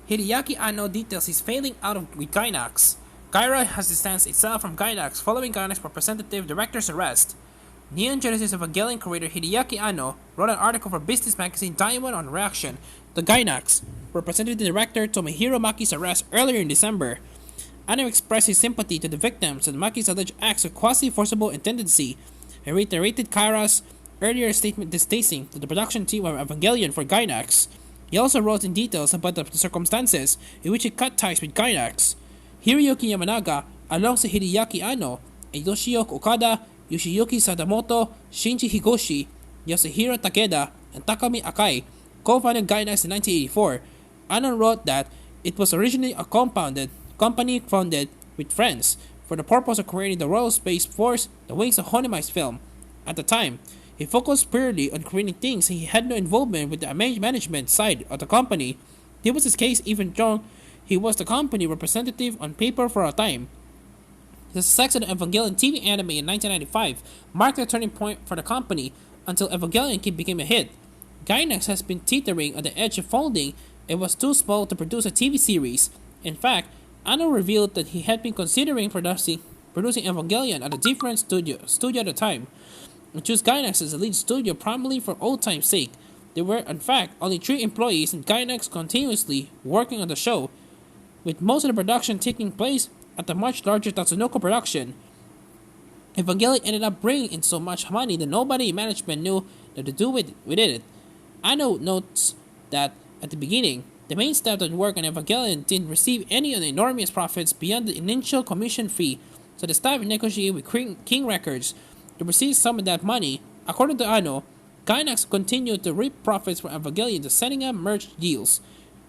Hideaki Anno details his failing out with Gainax. Khara has distanced itself from Gainax following Gainax representative director's arrest. Neon Genesis Evangelion creator Hideaki Anno wrote an article for business magazine Diamond on reaction to Gainax representative director Tomohiro Maki's arrest earlier in December. Anno expressed his sympathy to the victims of Maki's alleged acts of quasi-forcible intendancy and reiterated Khara's earlier statement distasteful to the production team of Evangelion for Gainax. He also wrote in details about the circumstances in which he cut ties with Gainax. Hiroyuki Yamanaga, alongside Hideaki Anno, and Yoshio Okada, Yoshiyuki Sadamoto, Shinji Higoshi, Yasuhiro Takeda, and Takami Akai co-founded Gainax in 1984. Anno wrote that it was originally a company founded with friends for the purpose of creating the Royal Space Force, the Wings of Honema's film. At the time, he focused purely on creating things and he had no involvement with the management side of the company. This was his case even though he was the company representative on paper for a time. The success of the Evangelion TV anime in 1995 marked a turning point for the company until Evangelion became a hit. Gainax has been teetering on the edge of folding and was too small to produce a TV series. In fact, Anno revealed that he had been considering producing Evangelion at a different studio at the time, and chose Gainax as the lead studio primarily for old time's sake. There were, in fact, only 3 employees in Gainax continuously working on the show, with most of the production taking place at the much larger Tatsunoko production. Evangelion ended up bringing in so much money that nobody in management knew what to do with it. Anno notes that at the beginning, the main staff that worked on Evangelion didn't receive any of the enormous profits beyond the initial commission fee, so the staff negotiated with King Records to receive some of that money. According to Anno, Gainax continued to reap profits from Evangelion to setting up merch deals,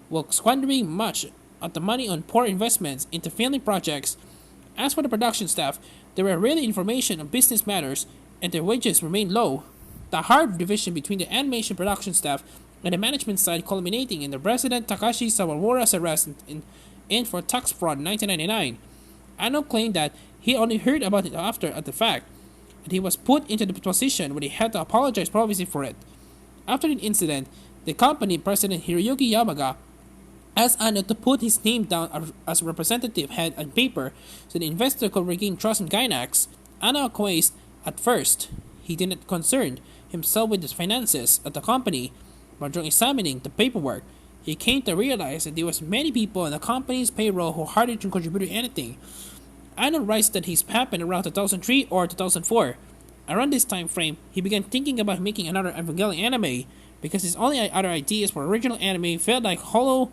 while squandering much of the money on poor investments into failing projects. As for the production staff, there were rarely information on business matters, and their wages remained low. The hard division between the animation production staff and the management side culminating in the President Takashi Sawamura's arrest in for tax fraud in 1999. Anno claimed that he only heard about it after the fact, and he was put into the position where he had to apologize publicly for it. After the incident, the company president Hiroyuki Yamaga asked Anno to put his name down as a representative head on paper so the investor could regain trust in Gainax. Anno acquiesced at first. He didn't concern himself with the finances of the company, but during examining the paperwork, he came to realize that there was many people on the company's payroll who hardly contributed anything. Anno writes that this happened around 2003 or 2004. Around this time frame, he began thinking about making another Evangelion anime because his only other ideas for original anime felt like hollow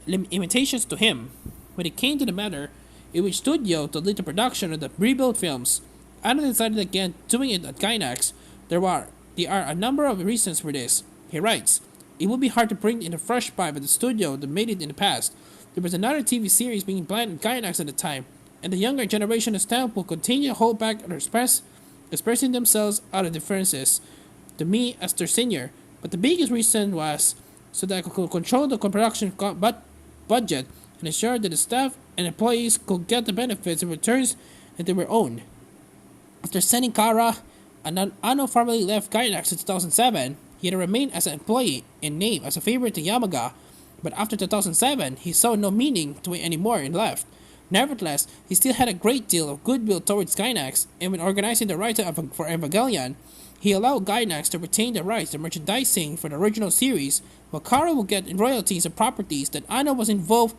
imitations to him. When it came to the matter in which studio to lead the production of the rebuild films, Anno decided against doing it at Gainax. There are a number of reasons for this. He writes, "It would be hard to bring in a fresh vibe at the studio that made it in the past. There was another TV series being planned at Gainax at the time, and the younger generation of staff will continue to hold back and expressing themselves out of differences to me as their senior. But the biggest reason was so that I could control the production budget and ensure that the staff and employees could get the benefits and returns that they were owned." After sending Khara, Anno formally left Gainax in 2007. He had remained as an employee in name as a favorite to Yamaga, but after 2007, he saw no meaning to it anymore and left. Nevertheless, he still had a great deal of goodwill towards Gainax, and when organizing the rights for Evangelion, he allowed Gainax to retain the rights to merchandising for the original series, while Khara would get royalties of properties that Anno was involved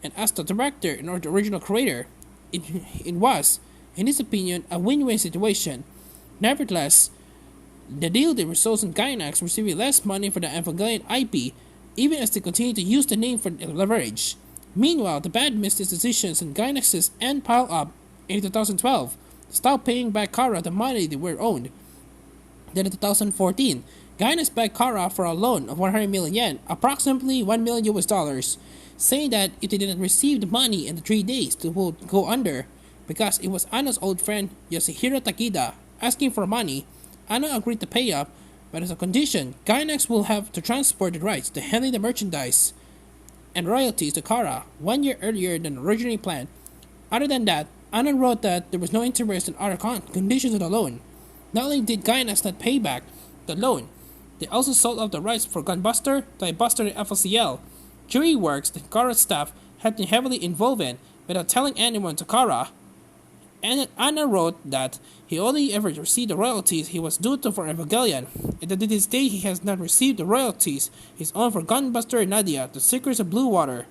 and as the director and the original creator. It was, in his opinion, a win-win situation. Nevertheless, the deal that results in Gainax receiving less money for the Evangelion IP, even as they continue to use the name for leverage. Meanwhile, the bad business decisions on Gainax's end piled up in 2012 to stop paying back Khara the money they were owed. Then in 2014, Gainax begged Khara for a loan of 100 million yen, approximately $1 million US, saying that if they didn't receive the money in the 3 days, they would go under. Because it was Anno's old friend Yasuhiro Takeda asking for money, Anno agreed to pay up, but as a condition, Gainax will have to transport the rights to handling the merchandise and royalties to Khara 1 year earlier than originally planned. Other than that, Anno wrote that there was no interest in other conditions of the loan. Not only did Gainax not pay back the loan, they also sold off the rights for Gunbuster, Diebuster, and FLCL. jury works that Khara's staff had been heavily involved in without telling anyone to Khara. And Anna wrote that he only ever received the royalties he was due to for Evangelion, and that to this day he has not received the royalties his own for Gunbuster and Nadia, The Secrets of Blue Water,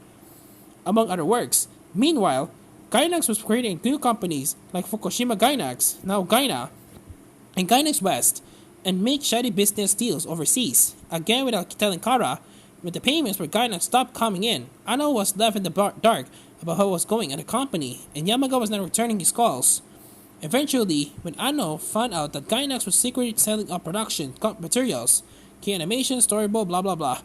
among other works. Meanwhile, Gainax was creating new companies like Fukushima Gainax, now Gaina, and Gainax West, and make shady business deals overseas, again without telling Khara. When the payments for Gainax stopped coming in, Anno was left in the dark about how it was going at the company, and Yamaga was not returning his calls. Eventually, when Anno found out that Gainax was secretly selling off production materials, key animation, storyboard, blah blah blah,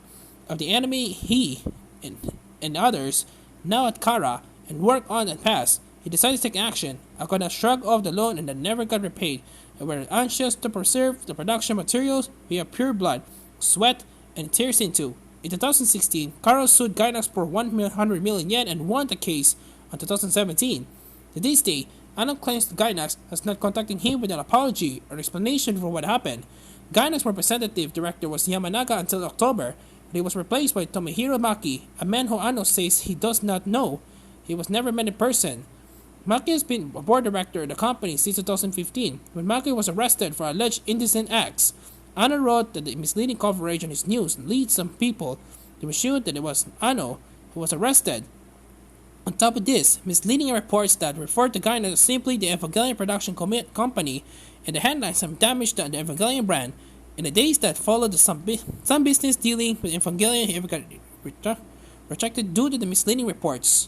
of the anime, he and others, now at Khara, and worked on and passed, he decided to take action. Akana shrugged off the loan and then never got repaid, and were anxious to preserve the production materials via pure blood, sweat, and tears into. In 2016, Khara sued Gainax for 100 million yen and won the case on 2017. To this day, Anno claims that Gainax has not contacted him with an apology or explanation for what happened. Gainax representative director was Yamanaga until October, but he was replaced by Tomohiro Maki, a man who Anno says he does not know. He was never met in person. Maki has been a board director of the company since 2015, when Maki was arrested for alleged indecent acts. Anno wrote that the misleading coverage on his news leads some people to assume that it was Anno who was arrested. On top of this, misleading reports that referred to Gainax as simply the Evangelion production company, and the headlines have damaged the Evangelion brand. In the days that followed, some business dealing with Evangelion got rejected due to the misleading reports.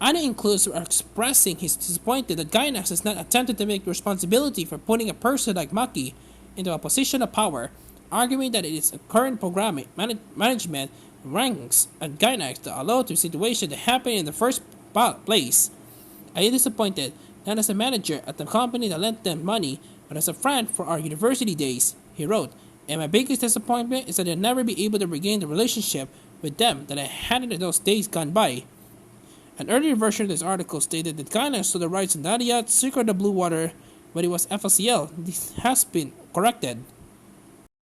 Anno includes expressing his disappointment that Gainax has not attempted to make responsibility for putting a person like Maki into a position of power, arguing that it is a current programming management ranks at Gainax that allowed the situation to happen in the first place. I am disappointed, not as a manager at the company that lent them money, but as a friend for our university days, he wrote, and my biggest disappointment is that I'll never be able to regain the relationship with them that I had in those days gone by. An earlier version of this article stated that Gainax sold the rights to Nadia, Secret of Blue Water, but it was FLCL. This has been corrected.